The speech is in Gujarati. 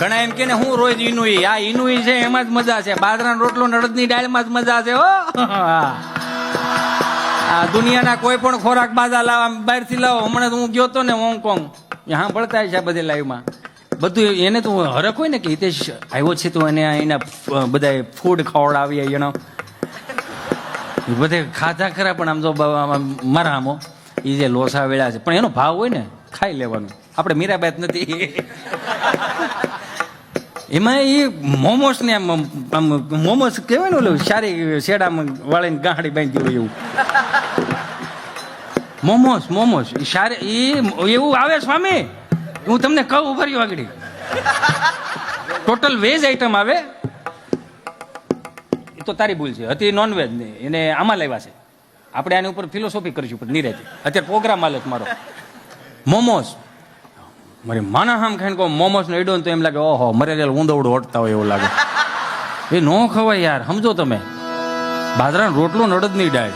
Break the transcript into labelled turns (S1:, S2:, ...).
S1: ઘણા એમ કે ને હું રોજ ઈનુઈ, આ ઈનુઈ છે એમાં જ મજા છે, બાજરાનો રોટલો અડદની દાળમાં જ મજા છે. હો આ દુનિયાના કોઈ પણ ખોરાક બાજા લાવવા બહારથી લાવો. હમણાં હું ગયો તો ને હોંગકોંગ, હા ભળતા છે બધી લાઈવમાં બધું. એને તો હરખ હોય ને કે હિતેશ આવ્યો છે તો એને એના બધા ફૂડ ખવડાવીએ, એનો બધે ખાધા ખરા. પણ આમ તો મારા આમો એ જે લોસા વેળા છે પણ એનો ભાવ હોય ને ખાઈ લેવાનું. આપણે મીરાબાઈ નથી એમાં એ મોમોસ ને આમ મોમોસ કહેવાય ને ઓલું સારી શેડામાં વાળીને ગાંઠી બાંધી હોય એવું મોમોસ એ સારી એવું આવે સ્વામી. હું તમને કહું ઉભર્યું આગળ ટોટલ વેજ આઈટમ આવે. એ તો તારી ભૂલ છે, હતી નોનવેજ ને એને આમાં લાવ્યા છે. આપણે આની ઉપર ફિલોસોફી કરીશું પણ નહીં રહેતી. અત્યારે પ્રોગ્રામ હાલે મારો મોમોસ. મારી માના હામ ખાઈને કહો મોમોસ નો એડો તો એમ લાગે ઓહો મરેલ ઊંધવડું હટતા હોય એવું લાગે. એ ન ખવાય યાર, સમજો તમે. બાજરાનો રોટલો અડદની દાળ